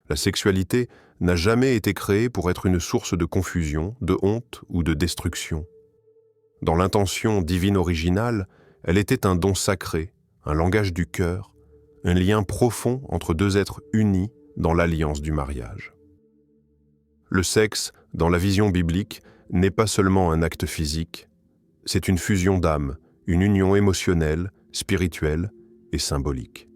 La sexualité n'a jamais été créée pour être une source de confusion, de honte ou de destruction. Dans l'intention divine originale, elle était un don sacré, un langage du cœur, un lien profond entre deux êtres unis dans l'alliance du mariage. Le sexe, dans la vision biblique, n'est pas seulement un acte physique, c'est une fusion d'âme, une union émotionnelle, spirituelle et symbolique.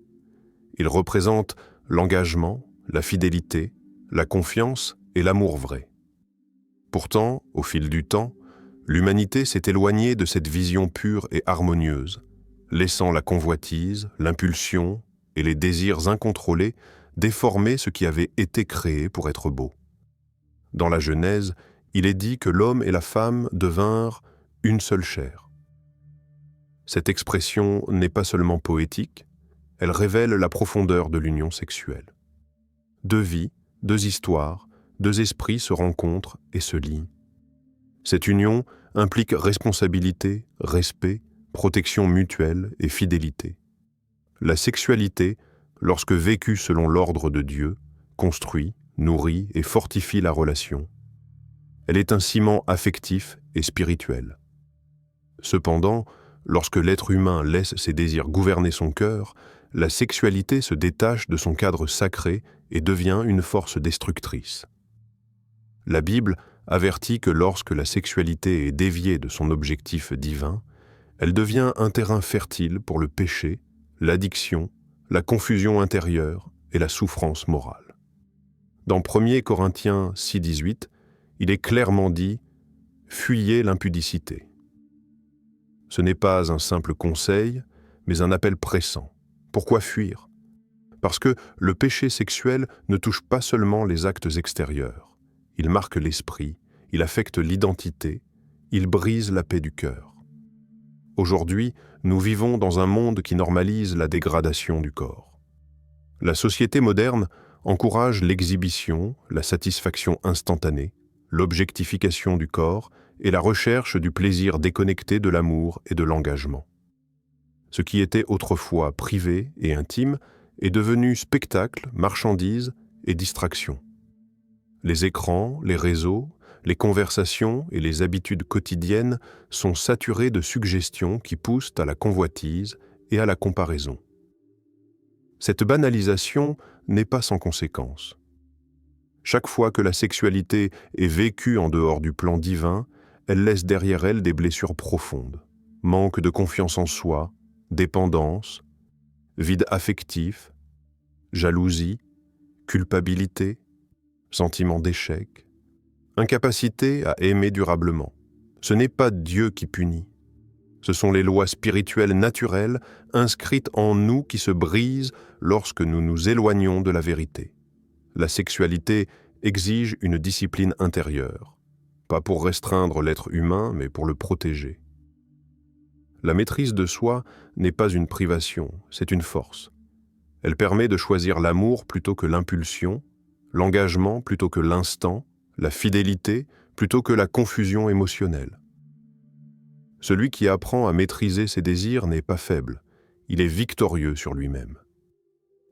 Il représente l'engagement, la fidélité, la confiance et l'amour vrai. Pourtant, au fil du temps, l'humanité s'est éloignée de cette vision pure et harmonieuse, laissant la convoitise, l'impulsion et les désirs incontrôlés déformer ce qui avait été créé pour être beau. Dans la Genèse, il est dit que l'homme et la femme devinrent une seule chair. Cette expression n'est pas seulement poétique, elle révèle la profondeur de l'union sexuelle. Deux vies, deux histoires, deux esprits se rencontrent et se lient. Cette union implique responsabilité, respect, protection mutuelle et fidélité. La sexualité, lorsque vécue selon l'ordre de Dieu, construit, nourrit et fortifie la relation. Elle est un ciment affectif et spirituel. Cependant, lorsque l'être humain laisse ses désirs gouverner son cœur, la sexualité se détache de son cadre sacré et devient une force destructrice. La Bible avertit que lorsque la sexualité est déviée de son objectif divin, elle devient un terrain fertile pour le péché, l'addiction, la confusion intérieure et la souffrance morale. Dans 1 Corinthiens 6,18, il est clairement dit « Fuyez l'impudicité ». Ce n'est pas un simple conseil, mais un appel pressant. Pourquoi fuir? Parce que le péché sexuel ne touche pas seulement les actes extérieurs. Il marque l'esprit, il affecte l'identité, il brise la paix du cœur. Aujourd'hui, nous vivons dans un monde qui normalise la dégradation du corps. La société moderne encourage l'exhibition, la satisfaction instantanée, l'objectification du corps et la recherche du plaisir déconnecté de l'amour et de l'engagement. Ce qui était autrefois privé et intime est devenu spectacle, marchandise et distraction. Les écrans, les réseaux, les conversations et les habitudes quotidiennes sont saturés de suggestions qui poussent à la convoitise et à la comparaison. Cette banalisation n'est pas sans conséquence. Chaque fois que la sexualité est vécue en dehors du plan divin, elle laisse derrière elle des blessures profondes, manque de confiance en soi, dépendance, vide affectif, jalousie, culpabilité, sentiment d'échec, incapacité à aimer durablement. Ce n'est pas Dieu qui punit. Ce sont les lois spirituelles naturelles inscrites en nous qui se brisent lorsque nous nous éloignons de la vérité. La sexualité exige une discipline intérieure, pas pour restreindre l'être humain, mais pour le protéger. La maîtrise de soi n'est pas une privation, c'est une force. Elle permet de choisir l'amour plutôt que l'impulsion, l'engagement plutôt que l'instant, la fidélité plutôt que la confusion émotionnelle. Celui qui apprend à maîtriser ses désirs n'est pas faible, il est victorieux sur lui-même.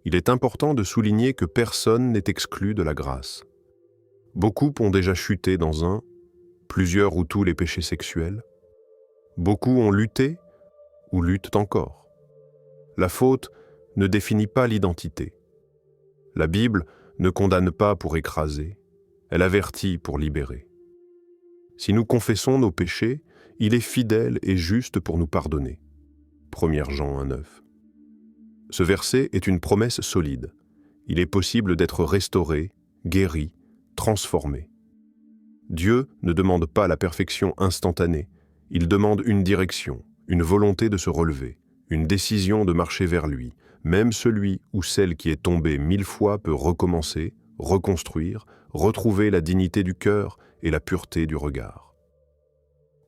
Il est important de souligner que personne n'est exclu de la grâce. Beaucoup ont déjà chuté dans un, plusieurs ou tous les péchés sexuels. Beaucoup ont lutté ou luttent encore. La faute ne définit pas l'identité. La Bible ne condamne pas pour écraser, elle avertit pour libérer. Si nous confessons nos péchés, il est fidèle et juste pour nous pardonner. 1 Jean 1,9. Ce verset est une promesse solide. Il est possible d'être restauré, guéri, transformé. Dieu ne demande pas la perfection instantanée, il demande une direction, une volonté de se relever, une décision de marcher vers lui. Même celui ou celle qui est tombé 1000 fois peut recommencer, reconstruire, retrouver la dignité du cœur et la pureté du regard.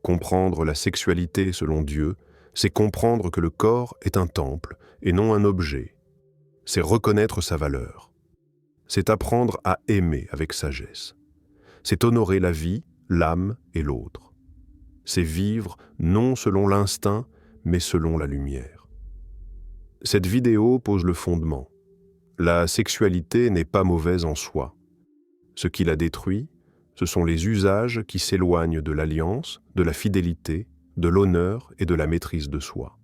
Comprendre la sexualité selon Dieu, c'est comprendre que le corps est un temple et non un objet. C'est reconnaître sa valeur. C'est apprendre à aimer avec sagesse. C'est honorer la vie, l'âme et l'autre. C'est vivre non selon l'instinct, mais selon la lumière. Cette vidéo pose le fondement. La sexualité n'est pas mauvaise en soi. Ce qui la détruit, ce sont les usages qui s'éloignent de l'alliance, de la fidélité, de l'honneur et de la maîtrise de soi.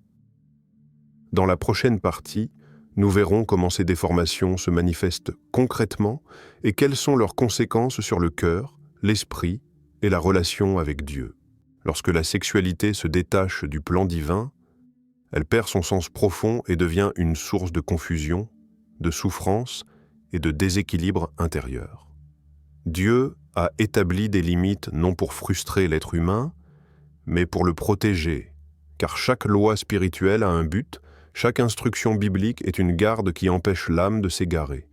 Dans la prochaine partie, nous verrons comment ces déformations se manifestent concrètement et quelles sont leurs conséquences sur le cœur, l'esprit et la relation avec Dieu. Lorsque la sexualité se détache du plan divin, elle perd son sens profond et devient une source de confusion, de souffrance et de déséquilibre intérieur. Dieu a établi des limites non pour frustrer l'être humain, mais pour le protéger, car chaque loi spirituelle a un but, chaque instruction biblique est une garde qui empêche l'âme de s'égarer.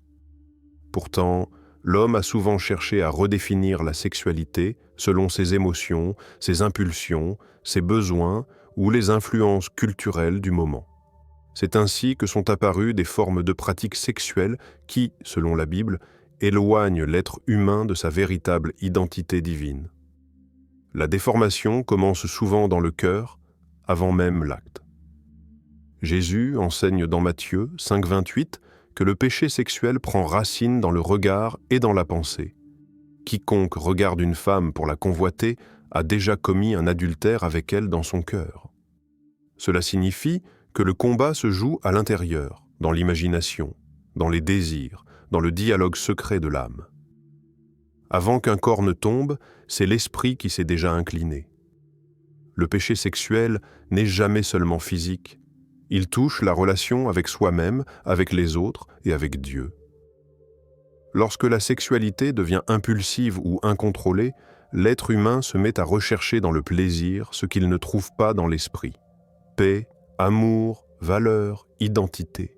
Pourtant, l'homme a souvent cherché à redéfinir la sexualité selon ses émotions, ses impulsions, ses besoins ou les influences culturelles du moment. C'est ainsi que sont apparues des formes de pratiques sexuelles qui, selon la Bible, éloignent l'être humain de sa véritable identité divine. La déformation commence souvent dans le cœur, avant même l'acte. Jésus enseigne dans Matthieu 5,28 que le péché sexuel prend racine dans le regard et dans la pensée. Quiconque regarde une femme pour la convoiter a déjà commis un adultère avec elle dans son cœur. Cela signifie que le combat se joue à l'intérieur, dans l'imagination, dans les désirs, dans le dialogue secret de l'âme. Avant qu'un corps ne tombe, c'est l'esprit qui s'est déjà incliné. Le péché sexuel n'est jamais seulement physique. Il touche la relation avec soi-même, avec les autres et avec Dieu. Lorsque la sexualité devient impulsive ou incontrôlée, l'être humain se met à rechercher dans le plaisir ce qu'il ne trouve pas dans l'esprit. Paix, amour, valeur, identité.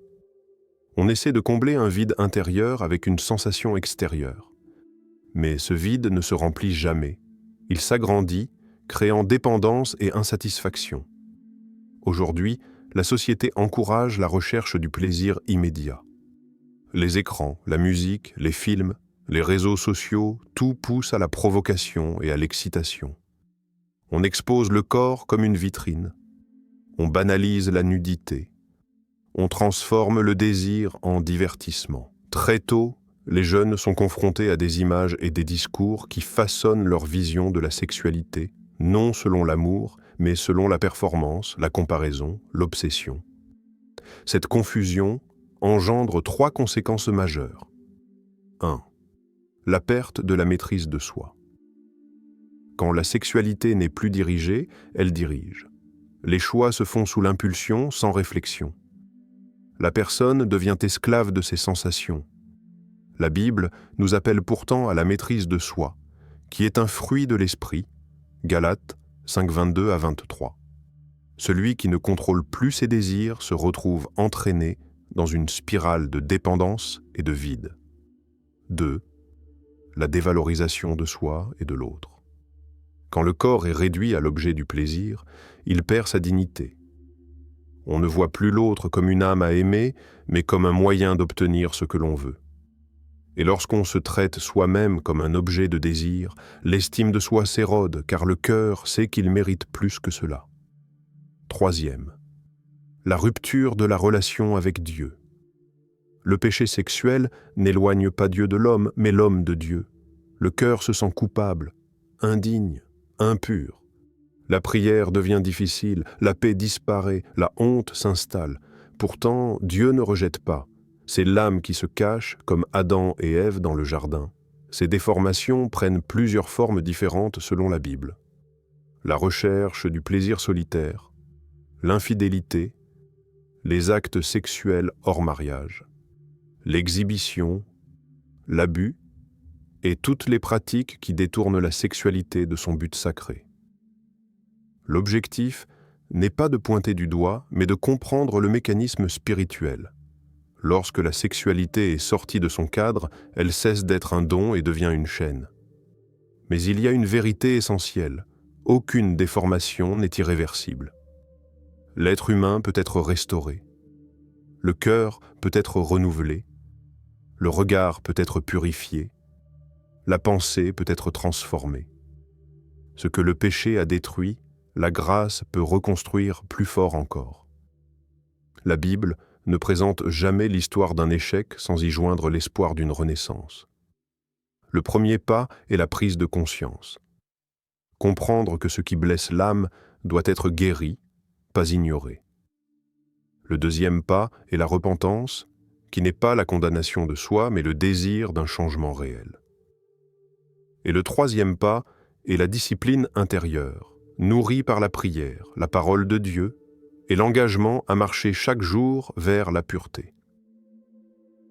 On essaie de combler un vide intérieur avec une sensation extérieure. Mais ce vide ne se remplit jamais. Il s'agrandit, créant dépendance et insatisfaction. Aujourd'hui, la société encourage la recherche du plaisir immédiat. Les écrans, la musique, les films, les réseaux sociaux, tout pousse à la provocation et à l'excitation. On expose le corps comme une vitrine. On banalise la nudité. On transforme le désir en divertissement. Très tôt, les jeunes sont confrontés à des images et des discours qui façonnent leur vision de la sexualité, non selon l'amour, mais selon la performance, la comparaison, l'obsession. Cette confusion engendre 3 conséquences majeures. 1. La perte de la maîtrise de soi. Quand la sexualité n'est plus dirigée, elle dirige. Les choix se font sous l'impulsion, sans réflexion. La personne devient esclave de ses sensations. La Bible nous appelle pourtant à la maîtrise de soi, qui est un fruit de l'esprit, Galates 5, 22-23. Celui qui ne contrôle plus ses désirs se retrouve entraîné dans une spirale de dépendance et de vide. 2. La dévalorisation de soi et de l'autre. Quand le corps est réduit à l'objet du plaisir, il perd sa dignité. On ne voit plus l'autre comme une âme à aimer, mais comme un moyen d'obtenir ce que l'on veut. Et lorsqu'on se traite soi-même comme un objet de désir, l'estime de soi s'érode, car le cœur sait qu'il mérite plus que cela. 3. La rupture de la relation avec Dieu. Le péché sexuel n'éloigne pas Dieu de l'homme, mais l'homme de Dieu. Le cœur se sent coupable, indigne, impur. La prière devient difficile, la paix disparaît, la honte s'installe. Pourtant, Dieu ne rejette pas. C'est l'âme qui se cache, comme Adam et Ève dans le jardin. Ces déformations prennent plusieurs formes différentes selon la Bible. La recherche du plaisir solitaire, l'infidélité, les actes sexuels hors mariage, l'exhibition, l'abus et toutes les pratiques qui détournent la sexualité de son but sacré. L'objectif n'est pas de pointer du doigt, mais de comprendre le mécanisme spirituel. Lorsque la sexualité est sortie de son cadre, elle cesse d'être un don et devient une chaîne. Mais il y a une vérité essentielle. Aucune déformation n'est irréversible. L'être humain peut être restauré. Le cœur peut être renouvelé. Le regard peut être purifié. La pensée peut être transformée. Ce que le péché a détruit, la grâce peut reconstruire plus fort encore. La Bible ne présente jamais l'histoire d'un échec sans y joindre l'espoir d'une renaissance. Le premier pas est la prise de conscience. Comprendre que ce qui blesse l'âme doit être guéri, pas ignoré. Le deuxième pas est la repentance, qui n'est pas la condamnation de soi, mais le désir d'un changement réel. Et le troisième pas est la discipline intérieure, nourrie par la prière, la parole de Dieu, et l'engagement à marcher chaque jour vers la pureté.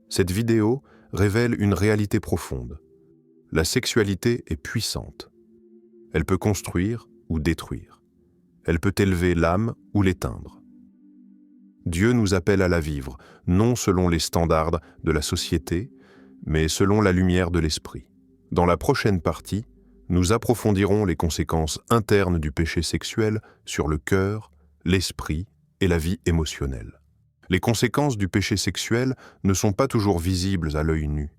Cette vidéo révèle une réalité profonde. La sexualité est puissante. Elle peut construire ou détruire. Elle peut élever l'âme ou l'éteindre. Dieu nous appelle à la vivre, non selon les standards de la société, mais selon la lumière de l'esprit. Dans la prochaine partie, nous approfondirons les conséquences internes du péché sexuel sur le cœur, l'esprit et la vie émotionnelle. Les conséquences du péché sexuel ne sont pas toujours visibles à l'œil nu.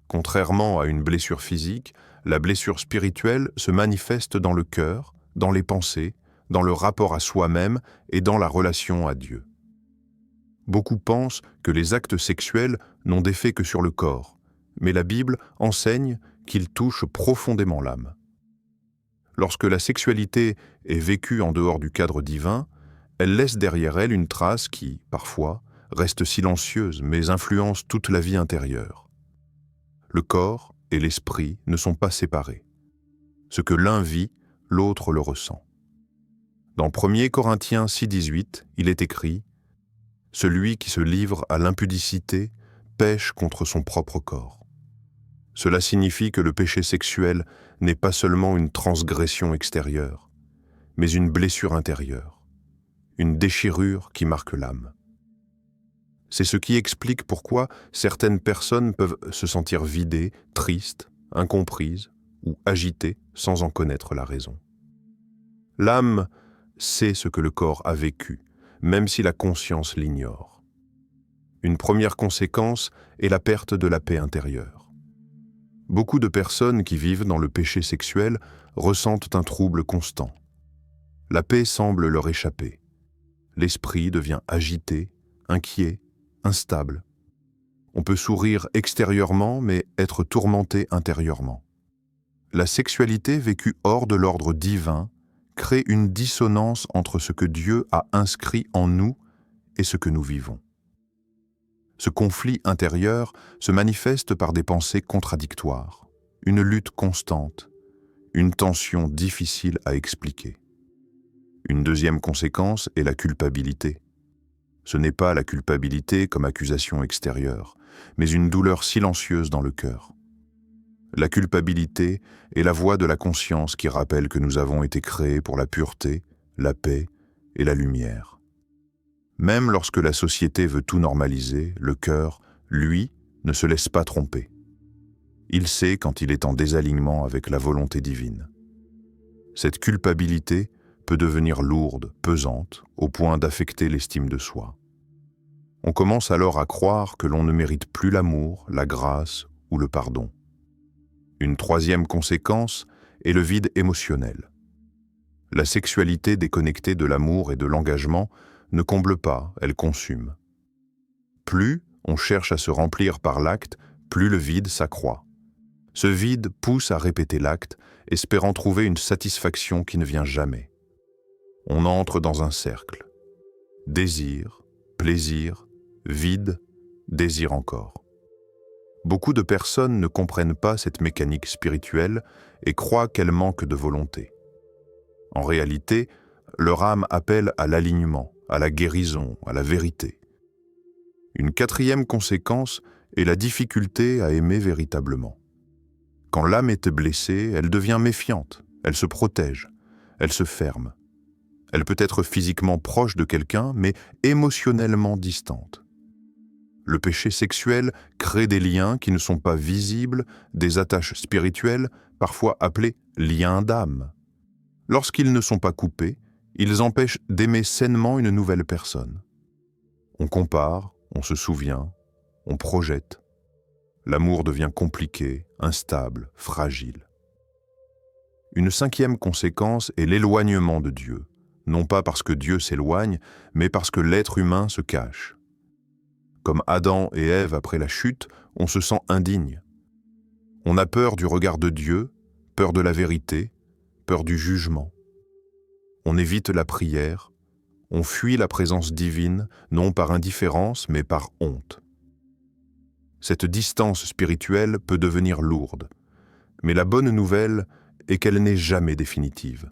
Contrairement à une blessure physique, la blessure spirituelle se manifeste dans le cœur, dans les pensées, dans le rapport à soi-même et dans la relation à Dieu. Beaucoup pensent que les actes sexuels n'ont d'effet que sur le corps, mais la Bible enseigne qu'ils touchent profondément l'âme. Lorsque la sexualité est vécue en dehors du cadre divin, elle laisse derrière elle une trace qui, parfois, reste silencieuse mais influence toute la vie intérieure. Le corps et l'esprit ne sont pas séparés. Ce que l'un vit, l'autre le ressent. Dans 1 Corinthiens 6,18, il est écrit « Celui qui se livre à l'impudicité pêche contre son propre corps ». Cela signifie que le péché sexuel n'est pas seulement une transgression extérieure, mais une blessure intérieure, une déchirure qui marque l'âme. C'est ce qui explique pourquoi certaines personnes peuvent se sentir vidées, tristes, incomprises ou agitées sans en connaître la raison. L'âme sait ce que le corps a vécu, même si la conscience l'ignore. Une première conséquence est la perte de la paix intérieure. Beaucoup de personnes qui vivent dans le péché sexuel ressentent un trouble constant. La paix semble leur échapper. L'esprit devient agité, inquiet, instable. On peut sourire extérieurement, mais être tourmenté intérieurement. La sexualité vécue hors de l'ordre divin crée une dissonance entre ce que Dieu a inscrit en nous et ce que nous vivons. Ce conflit intérieur se manifeste par des pensées contradictoires, une lutte constante, une tension difficile à expliquer. Une deuxième conséquence est la culpabilité. Ce n'est pas la culpabilité comme accusation extérieure, mais une douleur silencieuse dans le cœur. La culpabilité est la voix de la conscience qui rappelle que nous avons été créés pour la pureté, la paix et la lumière. Même lorsque la société veut tout normaliser, le cœur, lui, ne se laisse pas tromper. Il sait quand il est en désalignement avec la volonté divine. Cette culpabilité peut devenir lourde, pesante, au point d'affecter l'estime de soi. On commence alors à croire que l'on ne mérite plus l'amour, la grâce ou le pardon. Une troisième conséquence est le vide émotionnel. La sexualité déconnectée de l'amour et de l'engagement ne comble pas, elle consume. Plus on cherche à se remplir par l'acte, plus le vide s'accroît. Ce vide pousse à répéter l'acte, espérant trouver une satisfaction qui ne vient jamais. On entre dans un cercle. Désir, plaisir, vide, désir encore. Beaucoup de personnes ne comprennent pas cette mécanique spirituelle et croient qu'elle manque de volonté. En réalité, leur âme appelle à l'alignement, à la guérison, à la vérité. Une quatrième conséquence est la difficulté à aimer véritablement. Quand l'âme est blessée, elle devient méfiante, elle se protège, elle se ferme. Elle peut être physiquement proche de quelqu'un, mais émotionnellement distante. Le péché sexuel crée des liens qui ne sont pas visibles, des attaches spirituelles, parfois appelées liens d'âme. Lorsqu'ils ne sont pas coupés, ils empêchent d'aimer sainement une nouvelle personne. On compare, on se souvient, on projette. L'amour devient compliqué, instable, fragile. Une cinquième conséquence est l'éloignement de Dieu. Non pas parce que Dieu s'éloigne, mais parce que l'être humain se cache. Comme Adam et Ève après la chute, on se sent indigne. On a peur du regard de Dieu, peur de la vérité, peur du jugement. On évite la prière, on fuit la présence divine, non par indifférence, mais par honte. Cette distance spirituelle peut devenir lourde, mais la bonne nouvelle est qu'elle n'est jamais définitive.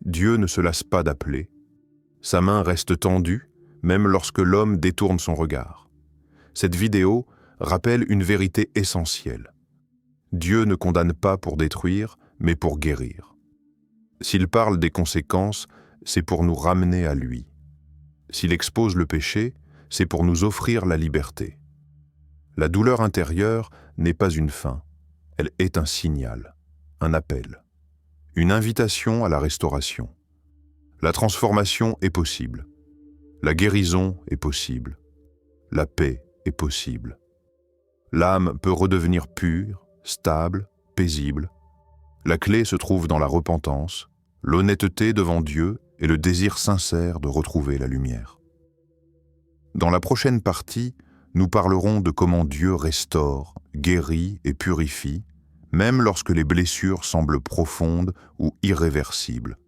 Dieu ne se lasse pas d'appeler, sa main reste tendue, même lorsque l'homme détourne son regard. Cette vidéo rappelle une vérité essentielle. Dieu ne condamne pas pour détruire, mais pour guérir. S'il parle des conséquences, c'est pour nous ramener à lui. S'il expose le péché, c'est pour nous offrir la liberté. La douleur intérieure n'est pas une fin, elle est un signal, un appel, une invitation à la restauration. La transformation est possible, la guérison est possible, la paix est possible. L'âme peut redevenir pure, stable, paisible. La clé se trouve dans la repentance, l'honnêteté devant Dieu et le désir sincère de retrouver la lumière. Dans la prochaine partie, nous parlerons de comment Dieu restaure, guérit et purifie, même lorsque les blessures semblent profondes ou irréversibles.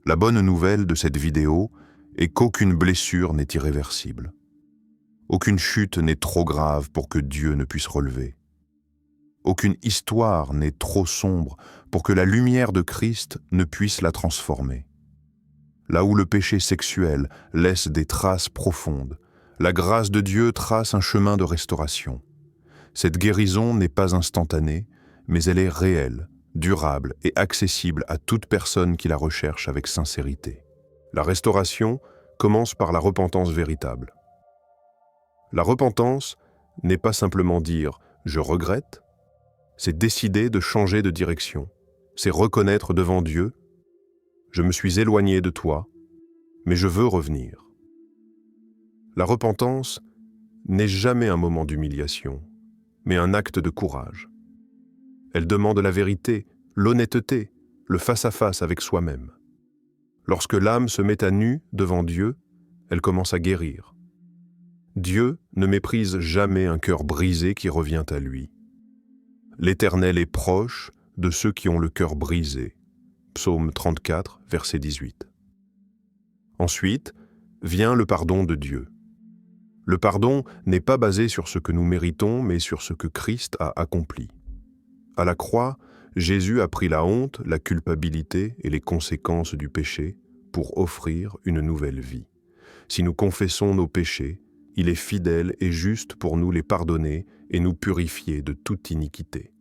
La bonne nouvelle de cette vidéo est qu'aucune blessure n'est irréversible. Aucune chute n'est trop grave pour que Dieu ne puisse relever. Aucune histoire n'est trop sombre pour que la lumière de Christ ne puisse la transformer. Là où le péché sexuel laisse des traces profondes, la grâce de Dieu trace un chemin de restauration. Cette guérison n'est pas instantanée, mais elle est réelle, durable et accessible à toute personne qui la recherche avec sincérité. La restauration commence par la repentance véritable. La repentance n'est pas simplement dire « je regrette », c'est décider de changer de direction, c'est reconnaître devant Dieu « je me suis éloigné de toi, mais je veux revenir ». La repentance n'est jamais un moment d'humiliation, mais un acte de courage. Elle demande la vérité, l'honnêteté, le face-à-face avec soi-même. Lorsque l'âme se met à nu devant Dieu, elle commence à guérir. Dieu ne méprise jamais un cœur brisé qui revient à lui. L'Éternel est proche de ceux qui ont le cœur brisé. Psaume 34, verset 18. Ensuite, vient le pardon de Dieu. Le pardon n'est pas basé sur ce que nous méritons, mais sur ce que Christ a accompli. À la croix, Jésus a pris la honte, la culpabilité et les conséquences du péché pour offrir une nouvelle vie. Si nous confessons nos péchés, il est fidèle et juste pour nous les pardonner et nous purifier de toute iniquité.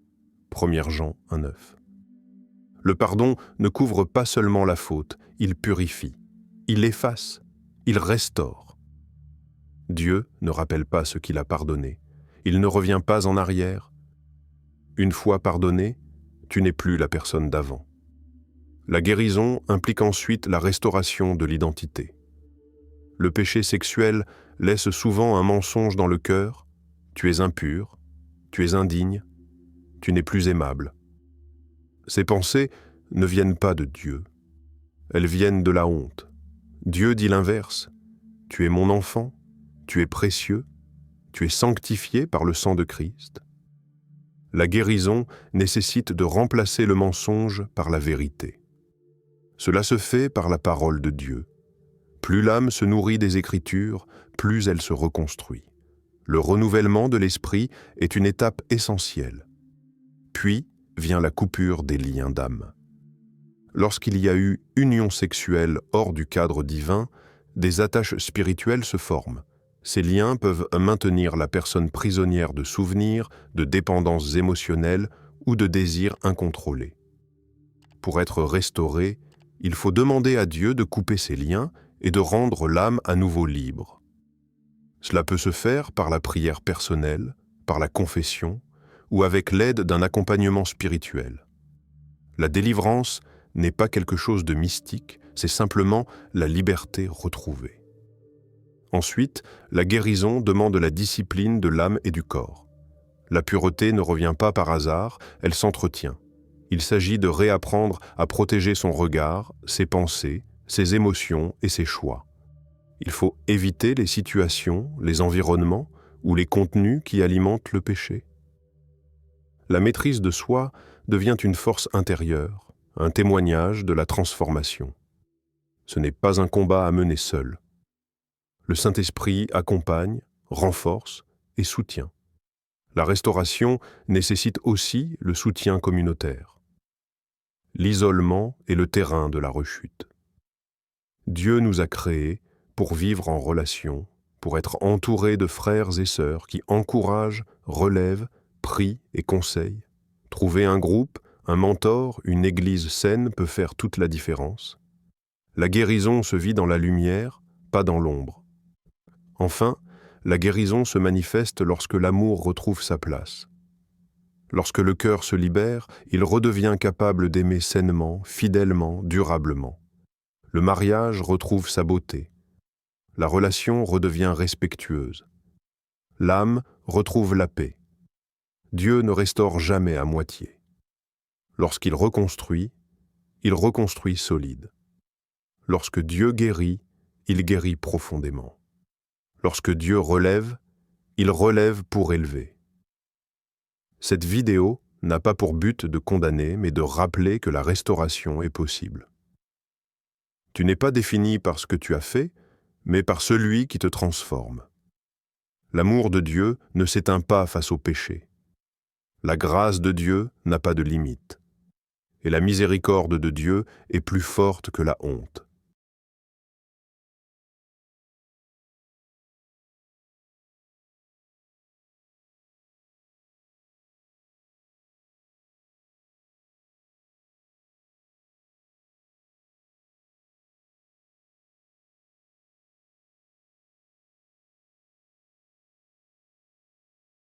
1 Jean 1,9. Le pardon ne couvre pas seulement la faute, il purifie, il efface, il restaure. Dieu ne rappelle pas ce qu'il a pardonné, il ne revient pas en arrière. Une fois pardonné, tu n'es plus la personne d'avant. La guérison implique ensuite la restauration de l'identité. Le péché sexuel laisse souvent un mensonge dans le cœur. Tu es impur, tu es indigne, tu n'es plus aimable. Ces pensées ne viennent pas de Dieu. Elles viennent de la honte. Dieu dit l'inverse. Tu es mon enfant, tu es précieux, tu es sanctifié par le sang de Christ. La guérison nécessite de remplacer le mensonge par la vérité. Cela se fait par la parole de Dieu. Plus l'âme se nourrit des Écritures, plus elle se reconstruit. Le renouvellement de l'esprit est une étape essentielle. Puis vient la coupure des liens d'âme. Lorsqu'il y a eu union sexuelle hors du cadre divin, des attaches spirituelles se forment. Ces liens peuvent maintenir la personne prisonnière de souvenirs, de dépendances émotionnelles ou de désirs incontrôlés. Pour être restauré, il faut demander à Dieu de couper ces liens et de rendre l'âme à nouveau libre. Cela peut se faire par la prière personnelle, par la confession ou avec l'aide d'un accompagnement spirituel. La délivrance n'est pas quelque chose de mystique, c'est simplement la liberté retrouvée. Ensuite, la guérison demande la discipline de l'âme et du corps. La pureté ne revient pas par hasard, elle s'entretient. Il s'agit de réapprendre à protéger son regard, ses pensées, ses émotions et ses choix. Il faut éviter les situations, les environnements ou les contenus qui alimentent le péché. La maîtrise de soi devient une force intérieure, un témoignage de la transformation. Ce n'est pas un combat à mener seul. Le Saint-Esprit accompagne, renforce et soutient. La restauration nécessite aussi le soutien communautaire. L'isolement est le terrain de la rechute. Dieu nous a créés pour vivre en relation, pour être entourés de frères et sœurs qui encouragent, relèvent, prient et conseillent. Trouver un groupe, un mentor, une église saine peut faire toute la différence. La guérison se vit dans la lumière, pas dans l'ombre. Enfin, la guérison se manifeste lorsque l'amour retrouve sa place. Lorsque le cœur se libère, il redevient capable d'aimer sainement, fidèlement, durablement. Le mariage retrouve sa beauté. La relation redevient respectueuse. L'âme retrouve la paix. Dieu ne restaure jamais à moitié. Lorsqu'il reconstruit solide. Lorsque Dieu guérit, il guérit profondément. Lorsque Dieu relève, il relève pour élever. Cette vidéo n'a pas pour but de condamner, mais de rappeler que la restauration est possible. Tu n'es pas défini par ce que tu as fait, mais par celui qui te transforme. L'amour de Dieu ne s'éteint pas face au péché. La grâce de Dieu n'a pas de limite. Et la miséricorde de Dieu est plus forte que la honte.